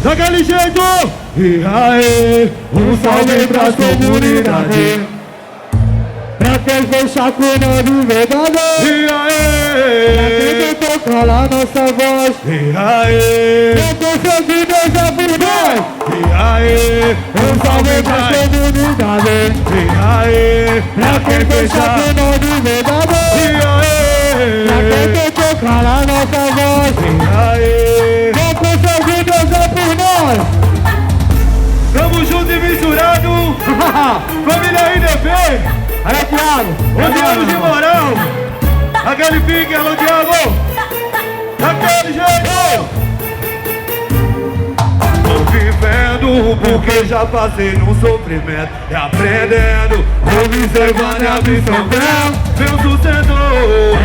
daquele jeito. E aí, um salve pras comunidades, pra quem foi chacunando verdade. E aí, pra quem tentou calar nossa voz. E aí, não consegui deixar por nós. E aí, um salve pras comunidades. E aí, pra quem foi chacunando verdade. E aí, pra quem tentou calar nossa voz. E aí, não consegui deixar por nós. Tamo junto e misturado. Família IDP. Olha, Thiago, 11 anos de moral. Aquele pique, alô, Thiago. Daquele jeito. Tô vivendo porque já passei no sofrimento e aprendendo, observando a missão dela. Meu sustento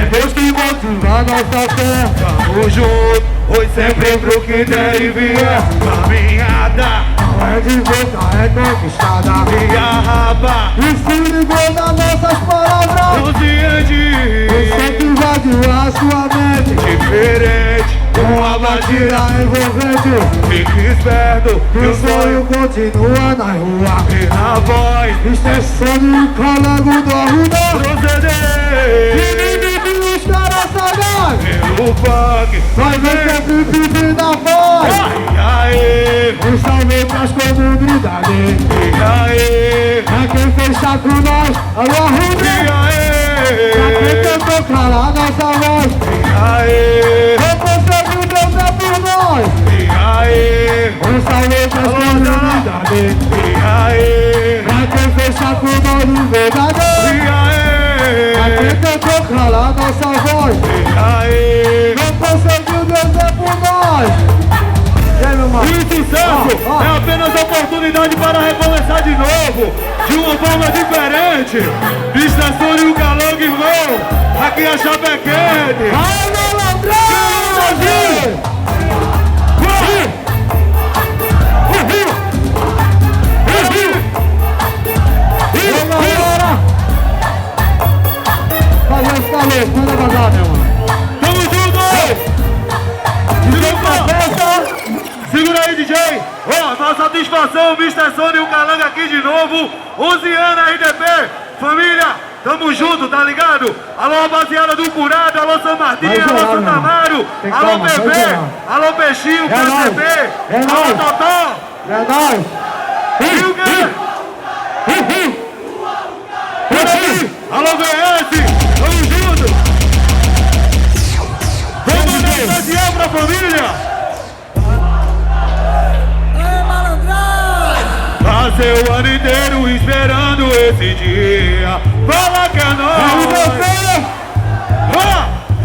é Deus que motiva nossa fé. Tamo junto, hoje sempre pro que der e vier. Caminhada é de volta, é conquistada. E a raba e se ligou nas nossas palavras. Consciente, você que invadiu a sua mente. Diferente, com a batida envolvente. Fique esperto, que o sonho continua na rua. E na voz, extensão de calango do arruda. Proceder, inimigo, os caras sagazes. Pelo funk, vai ver sempre pedir da voz. Um salve pras comunidades. E aí, pra quem fez chá com nós, alô, Arruda. E aí, pra quem tentou calar nossa voz. E aí, não conseguiu dançar por nós. E aí, um salve pras comunidades. E aí, pra quem fez chá com nós de verdade. E aí, pra quem tentou calar nossa voz. E aí, não conseguiu dançar por nós. E o sucesso é apenas oportunidade para recomeçar de novo, de uma forma diferente. Estacione o Calango, irmão, aqui é Chapequete. Vai, malandrão! Valeu, manda vazar, meu mano. Tamo junto! Segura aí, DJ! Ó, nossa satisfação, Mr. Sony e o Calango aqui de novo. 11 anos, RDP. Família, tamo junto, tá ligado? Alô, rapaziada do Curado, alô, São Martinho, alô, Santa Amaro, alô, Bebê, alô, Peixinho, PCB, alô, Totó. É nóis! E o quê? Alô, VS, tamo junto! Vamos mandar um especial pra família! Passei o ano inteiro esperando esse dia. Fala que é nóis!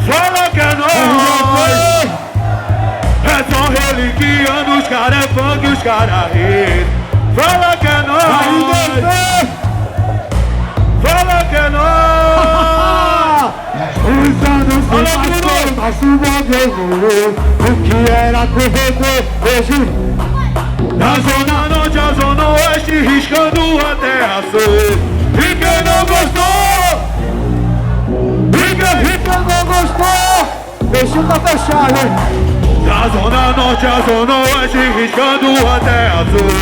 Fala que é nóis! É só reliquiando, os caras é funk, os caras rir. Fala que é nóis! Fala que é nóis! Os anos se passaram, nosso mundo evoluiu. O que era corredor, hoje da zona norte à zona oeste, riscando até a sul. E quem não gostou? E quem não gostou? Deixa pra fechar, hein? Da zona norte à zona oeste, riscando até a sul.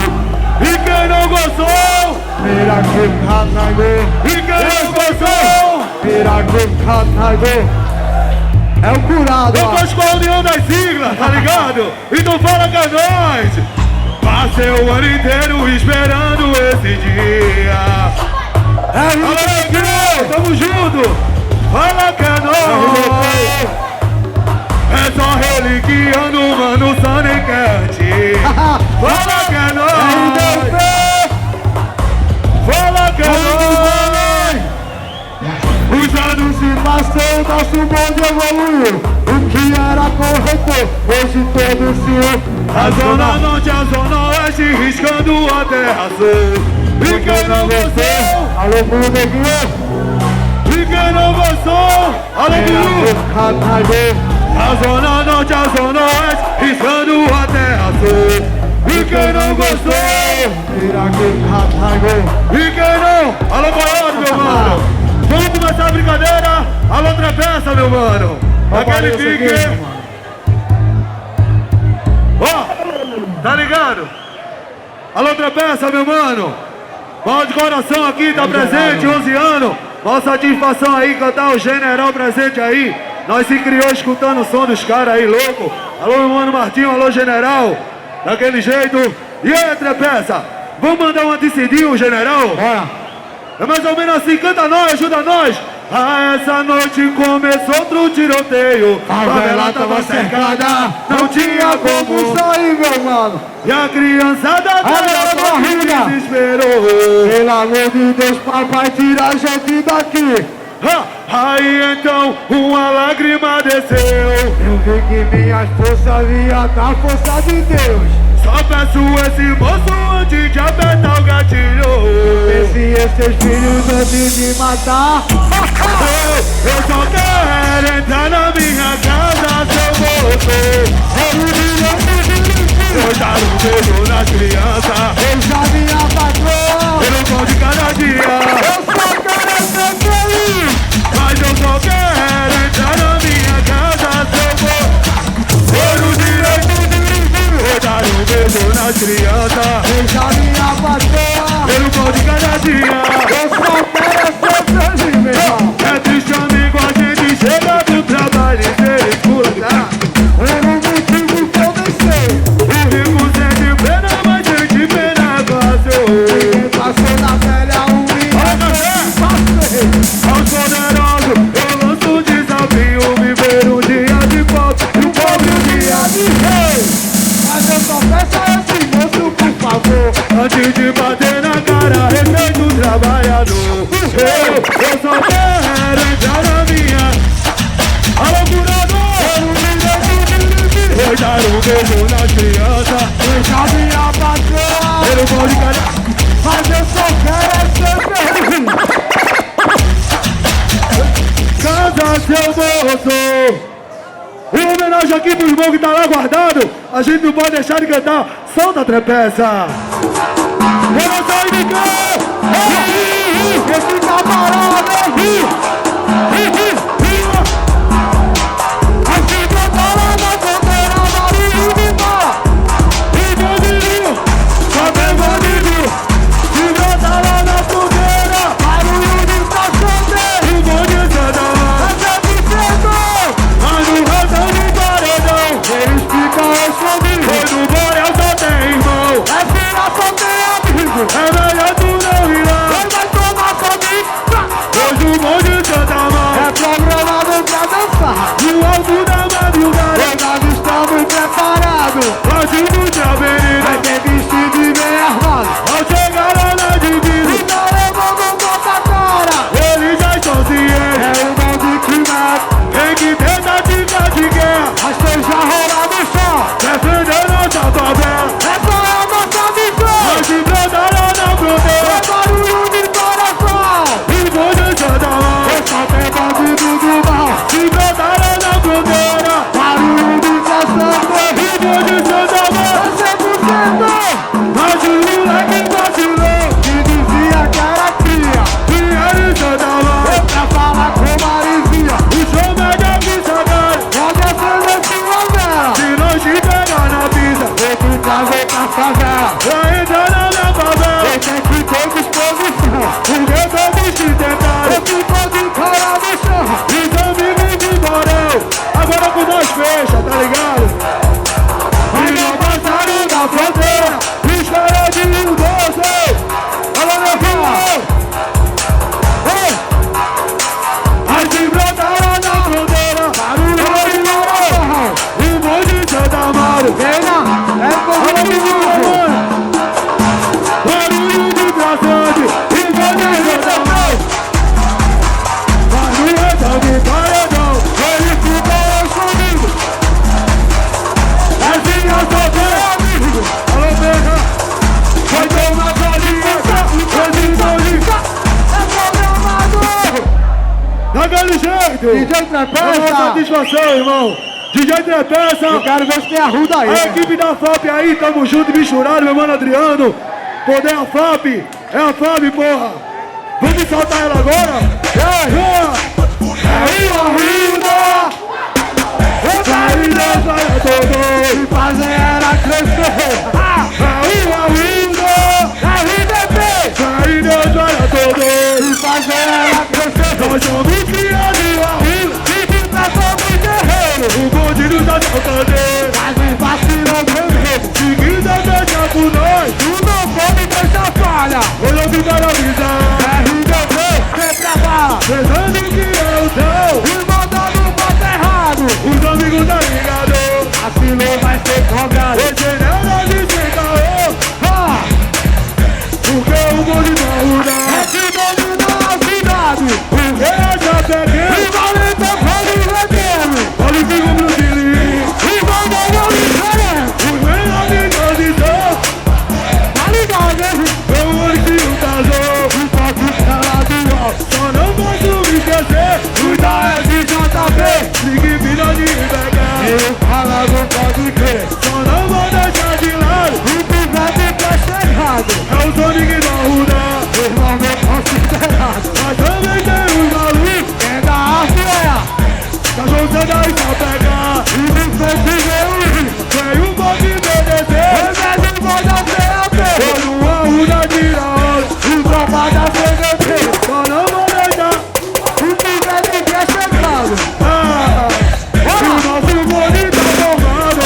E quem não gostou? Vira que canagô. E quem não gostou? Vira que canagô. É o curado. Eu faço com a união das siglas, tá ligado? Então fala que é nóis. Passei o ano inteiro esperando esse dia. Alô, Negrão, tamo junto. Fala que é nóis. É só reliquiando, mano, Sonic. Fala que é nóis. Fala que é nóis. Os anos se passam, nosso mundo evoluiu. O que era corretor, hoje todo se... A zona norte, a zona oeste, riscando a terra sul. E quem não gostou? Alô, Buru Neguinho. E quem não gostou? Alô, Buru. A zona norte, a zona oeste, riscando a terra sul. E quem não gostou? E quem não? Alô, Boiado, meu mano. Vamos começar a brincadeira. Alô, Travessa, meu mano. Aquele pique. Ó. Tá ligado? Alô, Trepeça, meu mano. Mal de coração aqui, tá presente, 11 anos. Mó satisfação aí, cantar o General presente aí. Nós se criou escutando o som dos caras aí, louco. Alô, meu mano Martinho, alô, General. Daquele jeito. E aí, Trepeça? Vamos mandar um antecidinho, General? É mais ou menos assim, canta nós, ajuda nós. Ah, essa noite começou outro tiroteio. A favela tava cercada, não tinha como sair, meu mano. E a criançada tava desesperou. Pelo amor de Deus, papai, tira a gente daqui. Aí então uma lágrima desceu. Eu vi que minhas forças vinham da força de Deus. Só peço esse moço antes de apertar o gatilho. Se esses filhos antes de matar. Eu só quero entrar na minha casa, seu moço. Eu já não vejo nas crianças. Eu já minha patroa. Eu não vou de cada dia. Eu só quero ser feliz. Mas eu só quero entrar na minha casa, seu moço. Eu no direito de dirigir. Eu já não vejo nas crianças. Eu já minha patroa. Eu não vou de cada dia. Eu só quero ser feliz, meu irmão. É triste, amigo, a gente chega do trabalho e ser escuta. Eu não motivo que eu nem sei. O rico sente pena, mas sente pena fácil. Quem passou na velha passei. Aos poderosos eu lanço um desafio. Viver um dia de pobre e um pobre um dia de rei. Mas eu só peço a esse moço, por favor. Antes de bater na cara, respeito o trabalhador. Eu só quero entrar na minha. Alô, curador! Eu dar um beijo nas crianças. Eu já minha patroa. Eu não vou de cada. Mas eu só quero ser feliz. Casa, seu moço! Uma homenagem aqui pro irmão que tá lá guardado. A gente não pode deixar de cantar. Solta a Trepeça! Vamos sair de cá! Esse camarada é rio. Assim que eu tô lá na fronteira, barulho de bala. E bandido! Só tem bandido! Se brota lá na fogueira! Barulho de estação O bonde Santa Mara! Mas no ratão de paredão! eles ficam escondidos. Foi no Borel só tem irmão! É filha, só tem amigo. É melhor tu não ir lá! Quem vai tomar comigo? Hoje o bonde Santa Mara! É programado pra dançar. No alto da madrugada! Nós estamos preparados. Ajuda a avenida! Vai ter vestido e bem armado. Ao chegar lá na divisa! E não levamos conta a cara. Eles já estão cientes! É o bonde que mata. Tem que ter tática de guerra! Mas seja rolar no chão. Defender nossa favela! Essa é a nossa missão. Nós se plantaram na fronteira! É barulho de coração. E bonde Santa Mara! Eu só tenho bandido do mal. Se plantaram na fronteira! Barulho de pressão. E bonde Santa Mara! É 100%. Mas o moleque vacilou! Que dizia que era cria. Dinheiro em Santa Mara! Pra falar com Marizia. O show mega pisador! Pode acender sua vela. Se nós te pegar na pista! Vou te trazer pra favela. Pra entrar na minha favela! Eu tenho que ter disposição. Porque todos te tentaram! Eu fico de cara no chão. Os amigos de Borel! Agora com nós fecha, tá ligado? E não passaram da fronteira! Os caras de doce! Alô, meu filho! Aí se brotaram na fronteira! Barulho de Borel! O bonde de Santa Amaro! Pena, é Alô, corrida de meu novo. mano! Barulho de traçante! E bonde de Santa Amaro! Barulho de paredão! Ele ficou escondido. Assim eu sou teu amigo! Alô, Beca! Vai ter uma galinha! Vai de bonde! É programado. Daquele jeito! DJ É uma Trepeça. satisfação, irmão! DJ Trepeça! Eu quero ver se tem arruda aí. A equipe da FAP aí, tamo junto e misturado, meu mano Adriano! Poder a FAP! É a FAP, porra! Vamos soltar ela agora? Aí, arruda! Vai, vai, Se fazer ela crescer. fazer. Mas os vacilão mesmo. Se quiser deixar por nós, Tu não pode deixar falha. hoje eu fico na visão. RDV, sempre a bala. Pensando que eu sou, E mandando o bota errado. os amigos tá ligado. Vacilou vai ser cobrado. Hoje não dá de ser caô, Ah, porque o bonde não muda. é que domina a cidade. Porque eu já peguei, E valenta pode vendendo. olha o segundo de mim. E mandando diferente. Os meus amigos estão, Tá ligado, hein? meu olho que o casou. O toque calado, ó. Só não posso me esquecer, Cuida é de JB. ninguém vira de pegar. Eu falo, não pode crer. Só não vou deixar de lado, O pivete tá errado. é o Sonic da Ruda. Irmão meu considerado. Mas também tem os malucos, Quem dá arte é a. cachorro você dá e só pegar. E no frente vem o rio. Tem um pouco de BDC, Remédio vai dar CAP. quando a Ruda tira a hora. E tropa da CDT. Só não vou deixar, O pivete que é chegado. o nosso bonde tá formado.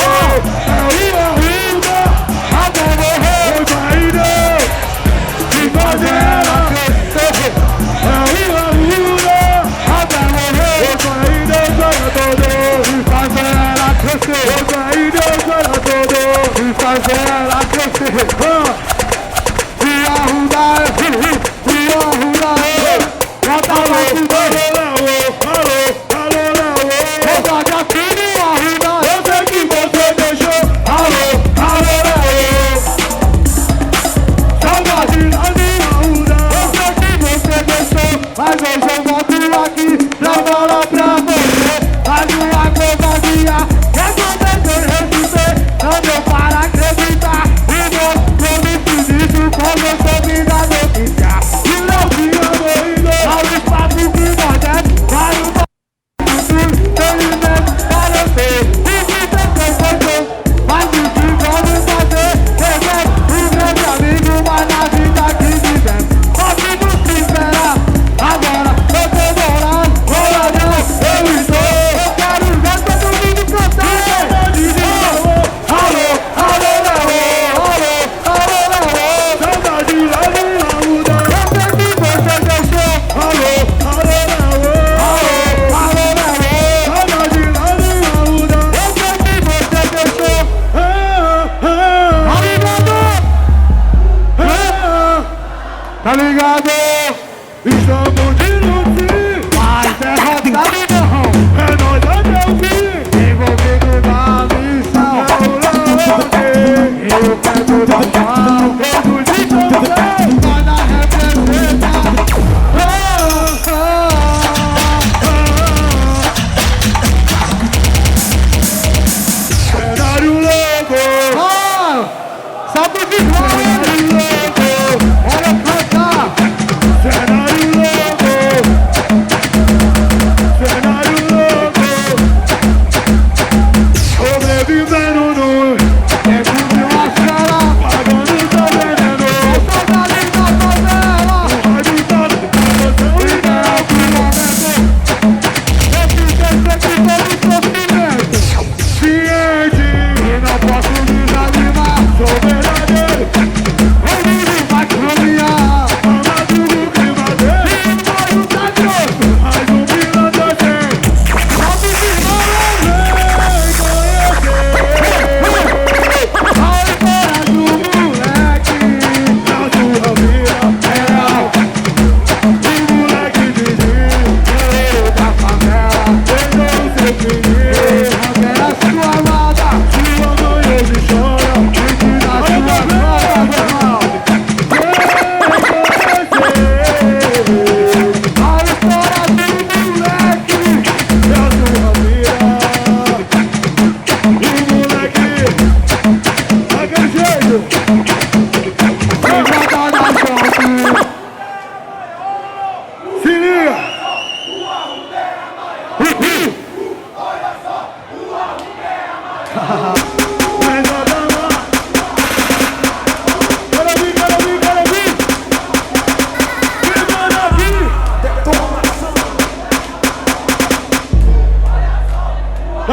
É o Arruda, Até morrer. o Saída, e fazer ela. Crescer. É o Arruda, Até morrer. o Saída chora todo. E fazer ela crescer. O Saída chora todo. E fazer ela crescer. E arrumar é rir. E arrumar é. Bota lá Alô, tudo. alô, alô, alô. Pode aqui no arrumar. Eu sei que você deixou. Alô, alô, alô. Saudade lá de Arruda. Eu sei que você deixou, mas hoje eu volto aqui pra falar pra você. A minha covardia quer acontecer, receber. Não deu para acreditar. O meu nome sinistro como eu soube da notícia. E não tinha morrido ao espaço que nós demos. Vai o felizmente para você. E que você gostou, mas o que vamos fazer? Rever o grande amigo, mas na vida que vivemos. Podemos se esperar. Agora eu tô morando, boladão, eu estou. Eu quero ver todo mundo cantar. Alô, alô, alô, alô, alô, alô. Saudade lá de Arruda. Eu sei que você deixou. Alô, alô, alô. Alô, alô, alô. Saudade lá de Arruda. Eu sei que você deixou. Tá ligado? Tá ligado? Estamos de luto, Mas é rodado, não. é nós até o fim. Envolvido na missão. Eu quero dar pau. Todos estão bem. Nós na representa. Cenário louco, Salve de glória. Olha pra cá. cenário louco, cenário louco. Sobrevivendo no É tudo uma cela. pagando seu veneno. Saudade da favela. Vai lutar com seu ideal. Ciente, sou verdadeiro. Amado do que bater. Mais um pilantra tem. Vem conhecer. Na sua vida real. O moleque de Gil. Perdeu seu filho. Sua mãe hoje chora.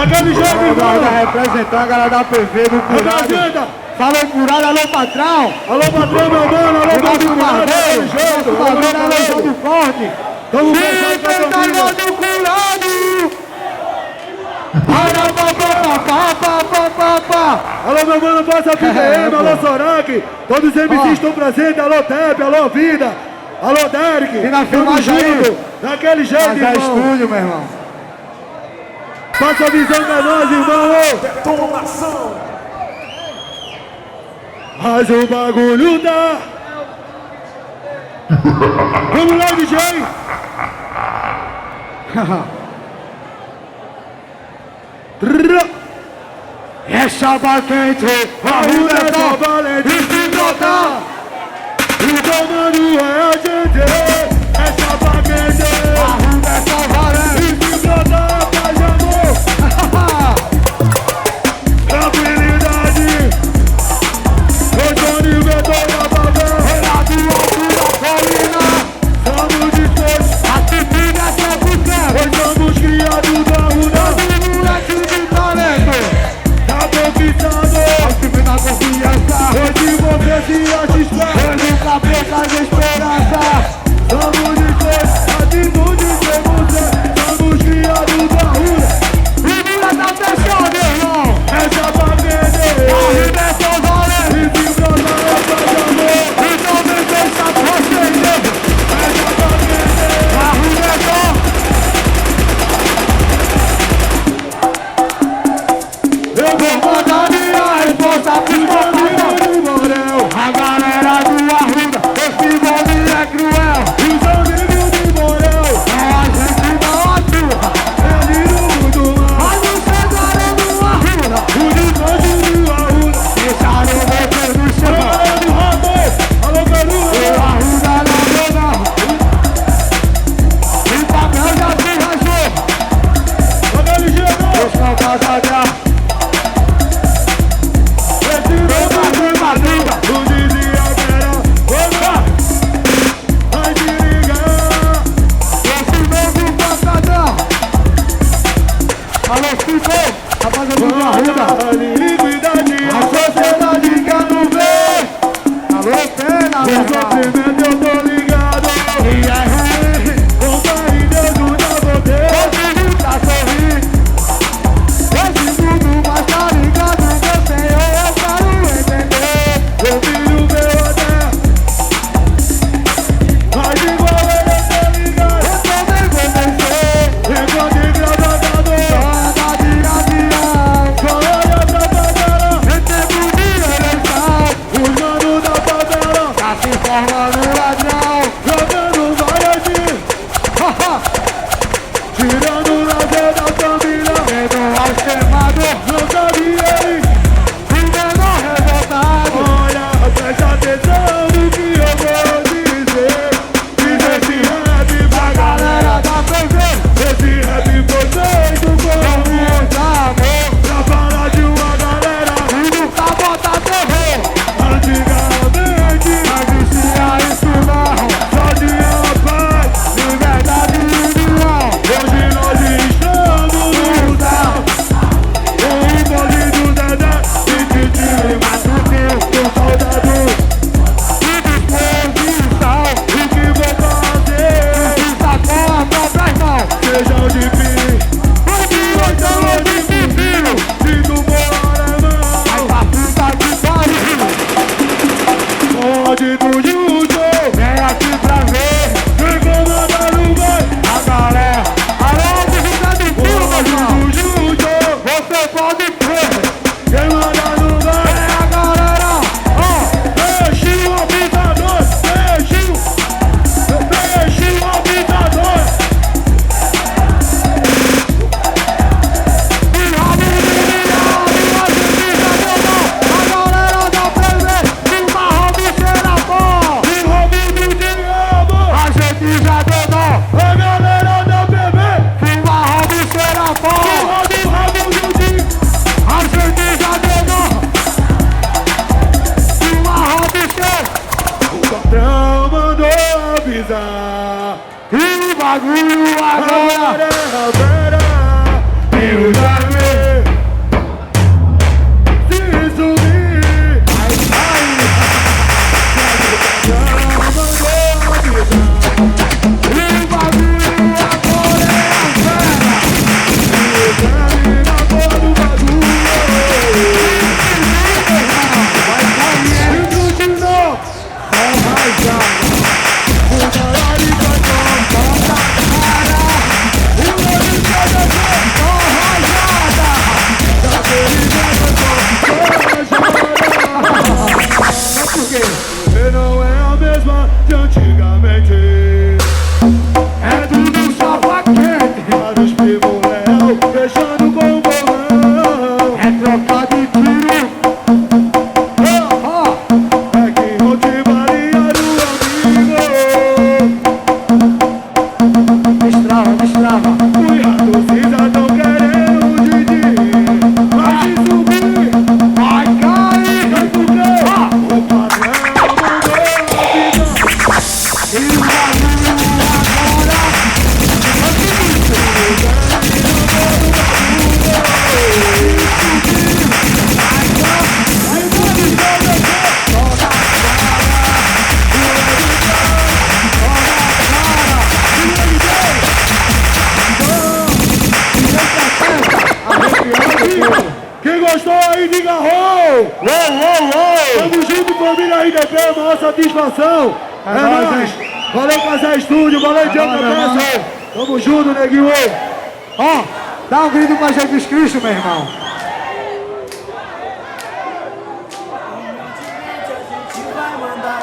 Daquele jeito, irmão. Tá representando a galera da PV do Curado. Rapaziada. Falou Curado, alô patrão. Alô, patrão, meu mano. Alô, Nosso Curado. barbeiro, Daquele jeito. nosso barbeiro, alô, Jogo Forte. Tamo fechando com a família. do Curado. Para, pá. Alô, meu mano, passa PDM, alô, Sorak. Todos os MCs estão presentes. Alô, Tep, alô, Vida. Alô, Derek. E na Tamo filmagem aí. junto. Daquele jeito, Mas é irmão. estúdio, meu irmão. Passa a visão pra nós, irmão. Mas o bagulho tá. Vamos lá, DJ. É chapa quente, A rua é só valente se brotar. Então, mano, é a gente. É chapa quente. a rua é só valente. E se brotar, paz de amor. Tranquilidade. O Johnny inventou da favela. Renato alto da colina, Estamos dispostos. a subida é buscar. Pois somos criados da rua. Todo moleque de talento, Tá conquistado. ao time na confiança. Hoje você se acha esperto. Eu nunca perca de esperança. Somos dispostos. Atitude sem você. Somos criados da rua. O mura tá fechado, irmão. É chapa quente. A rima é só valente. E se brotar, é paz de amor. Então vem deixar proceder. É chapa quente. A rima é só. Eu vou Mandar minha resposta pro papai. no Morel. A galera do Arruda, esse nome é cruel. Os amigos do Morel. A gente não atua, Ele no mundo mal. mas não chegaram no Arruda. O descanso do Arruda. Deixaram você no chão. Galera do Ramon. Alô, O Caruso. Arruda não deu não. O papel já se rachou. Aquele chegou. Os não casaram. Esse novo de madruga. O dizia que era. Olá. Vai te ligar. Esse novo passadão. Alô, Chico, rapaziada do Arruda. Iniquidade. A sociedade quer não ver. Alô, pena, O meu irmão. sofrimento eu tô ligado. E é ruim. Com fé em Deus não dá poder. Todo mundo tá sorrindo. Esse mundo mais tá ligado. Meu Senhor, eu quero entender. Meu filho veio até. Mas igual ele tá ligado. Eu também vou vencer. Enquanto gravador. Anda de avião. Só olha pra favela. Em tempo de eleição. Os manos da favela. Tá se formando ladrão. Jogando várias de. Haha. Tirando o lazer da família. Sendo algemado. Não sabe ele. O menor revoltado. Olha, presta atenção no que eu vou dizer. Fiz esse rap pra galera. Galera da PV. Esse rap foi feito Com com muito amor. pra falar de uma galera. Tudo pra botar terror. Antigamente Mas existia isso não. só tinha paz. Liberdade e união. Hoje nós estamos no céu. Com o bonde do Dedé e Titi. Mas o teu Com soldados, e disposição. o que vou fazer? Está com a própria mão. Sejam de fim, Foi de hoje a noite fuzil. sinto bora Vai mão. pra puta que pariu. Onde tu junto, Vem aqui pra ver quem comanda não vai. a galera. Alô, música do filme, meu irmão. Onde tu junto, Você pode crer. quem manda não vai. É a galera. Ó. Deixe o habitador, deixe o habitador. A gente gostou aí, diga ho! Tamo junto, família RDP, maior satisfação. É nóis. Valeu, Casé Estúdio, valeu, Diego Cabeça. Tamo junto, neguinho. Ó, dá um grito pra Jesus Cristo, meu irmão.